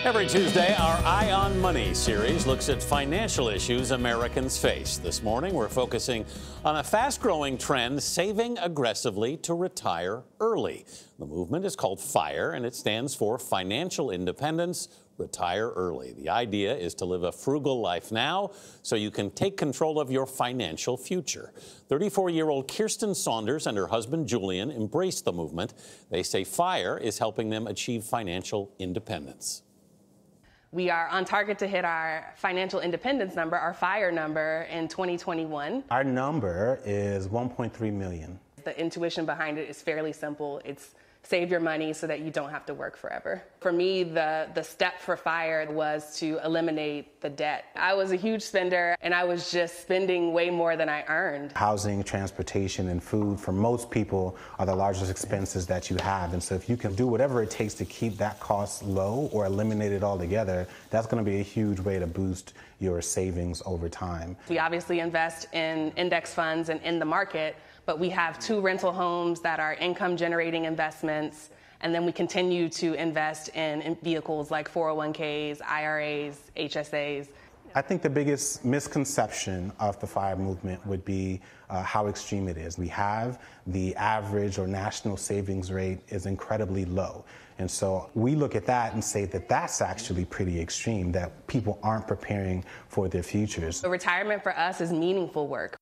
Every Tuesday, our Eye on Money series looks at financial issues Americans face. This morning, we're focusing on a fast-growing trend, saving aggressively to retire early. The movement is called FIRE, and it stands for Financial Independence, Retire Early. The idea is to live a frugal life now so you can take control of your financial future. 34-year-old Kirsten Saunders and her husband Julian embraced the movement. They say FIRE is helping them achieve financial independence. We are on target to hit our financial independence number, our FIRE number, in 2021. Our number is 1.3 million. The intuition behind it is fairly simple. It's save your money so that you don't have to work forever. For me, the step for FIRE was to eliminate the debt. I was a huge spender, and I was just spending way more than I earned. Housing, transportation, and food for most people are the largest expenses that you have. And so if you can do whatever it takes to keep that cost low or eliminate it altogether, that's going to be a huge way to boost your savings over time. We obviously invest in index funds and in the market, but we have 2 rental homes that are income-generating investments, and then we continue to invest in vehicles like 401ks, IRAs, HSAs. I think the biggest misconception of the FIRE movement would be how extreme it is. We have the average or national savings rate is incredibly low. And so we look at that and say that that's actually pretty extreme, that people aren't preparing for their futures. So retirement for us is meaningful work.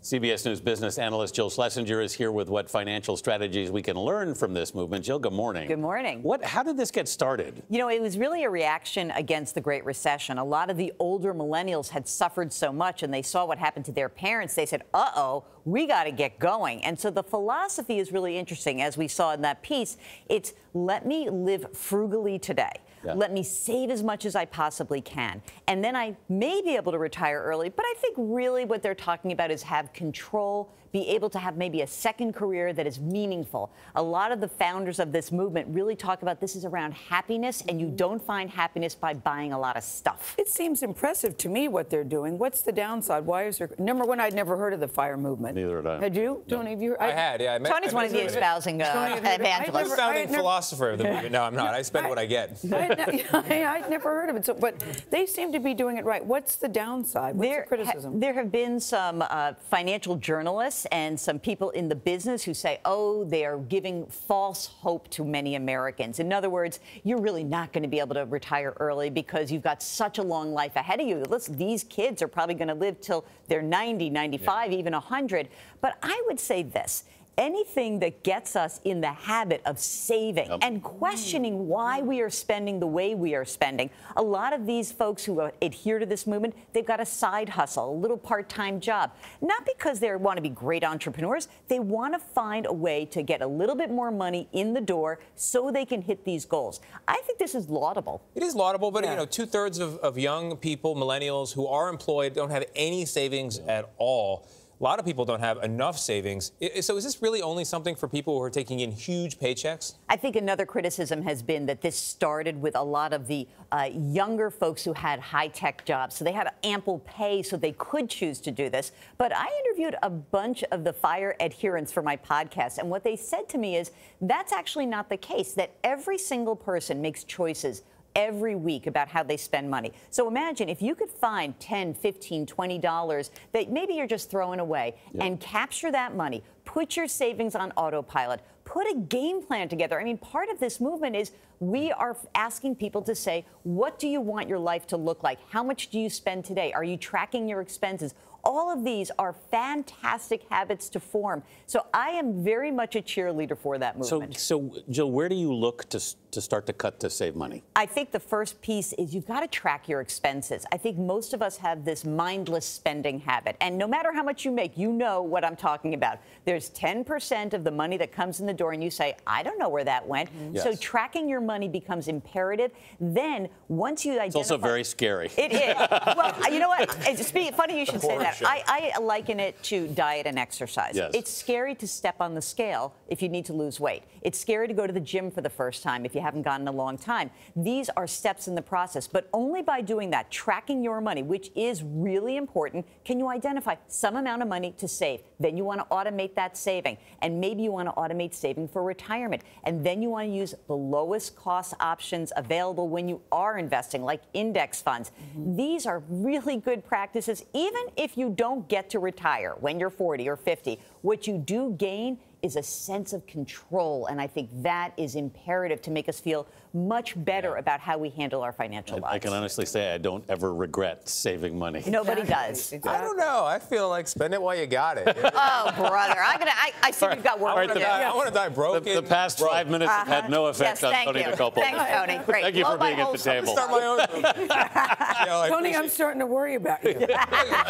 CBS News business analyst Jill Schlesinger is here with what financial strategies we can learn from this movement. Jill, good morning. Good morning. How did this get started? You know, it was really a reaction against the Great Recession. A lot of the older millennials had suffered so much, and they saw what happened to their parents. They said, uh-oh, we got to get going. And so the philosophy is really interesting. As we saw in that piece, it's let me live frugally today. Yeah. Let me save as much as I possibly can. And then I may be able to retire early. But I think really what they're talking about is have control, be able to have maybe a second career that is meaningful. A lot of the founders of this movement really talk about this is around happiness, and you don't find happiness by buying a lot of stuff. It seems impressive to me what they're doing. What's the downside? Why is there... Number one, I'd never heard of the FIRE movement. Neither had I. Had you? No. Tony, have you? I had, yeah. Tony's one of the espousing evangelists. I'm a founding philosopher of the movement. No, I'm not. I spend what I get. I'd never heard of it. So, but they seem to be doing it right. What's the downside? What's the criticism? There have been some financial journalists and some people in the business who say, oh, they are giving false hope to many Americans. In other words, you're really not going to be able to retire early because you've got such a long life ahead of you. Listen, these kids are probably going to live till they're 90, 95, even 100. But I would say this. Anything that gets us in the habit of saving and questioning why we are spending the way we are spending. A lot of these folks who adhere to this movement, they've got a side hustle, a little part-time job. Not because they want to be great entrepreneurs. They want to find a way to get a little bit more money in the door so they can hit these goals. I think this is laudable. It is laudable, but you know, 2/3 of young people, millennials, who are employed don't have any savings at all. A lot of people don't have enough savings. So is this really only something for people who are taking in huge paychecks? I think another criticism has been that this started with a lot of the younger folks who had high-tech jobs. So they had ample pay so they could choose to do this. But I interviewed a bunch of the FIRE adherents for my podcast. And what they said to me is that's actually not the case, that every single person makes choices every week about how they spend money. So imagine if you could find $10, $15, $20 that maybe you're just throwing away and capture that money, put your savings on autopilot, put a game plan together. I mean, part of this movement is we are asking people to say, what do you want your life to look like? How much do you spend today? Are you tracking your expenses? All of these are fantastic habits to form. So I am very much a cheerleader for that movement. So Jill, where do you look to start to cut to save money? I think the first piece is you've got to track your expenses. I think most of us have this mindless spending habit. And no matter how much you make, you know what I'm talking about. There's 10% of the money that comes in the door and you say, I don't know where that went. Yes. So tracking your money becomes imperative. Then once you identify... It's also very scary. It is. Well, you know what? It's funny you should say that. I liken it to diet and exercise. Yes. It's scary to step on the scale if you need to lose weight. It's scary to go to the gym for the first time if you haven't gotten in a long time. These are steps in the process, but only by doing that, tracking your money, which is really important, can you identify some amount of money to save. Then you want to automate that saving, and maybe you want to automate saving for retirement, and then you want to use the lowest cost options available when you are investing, like index funds. These are really good practices, even if you don't get to retire when you're 40 or 50. What you do gain is a sense of control, and I think that is imperative to make us feel much better about how we handle our financial lives. I can honestly say I don't ever regret saving money. Nobody does. Exactly. I don't know. I feel like spend it while you got it. Oh, brother. I see you've got work to do. I want to die broke. The past 5 minutes have had no effect on Tony Dokoupil. Thanks, Tony. Great. Thank you for being at the table. Start my own. Tony, I'm starting to worry about you.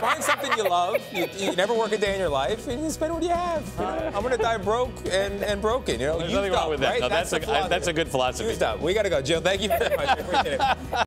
Find something you love. You never work a day in your life, and you spend what you have. You know? I'm going to die broke and broken. You know, There's nothing wrong with that. Right? No, that's a good philosophy. Used up. We got to go. Jill, thank you very much. I appreciate it.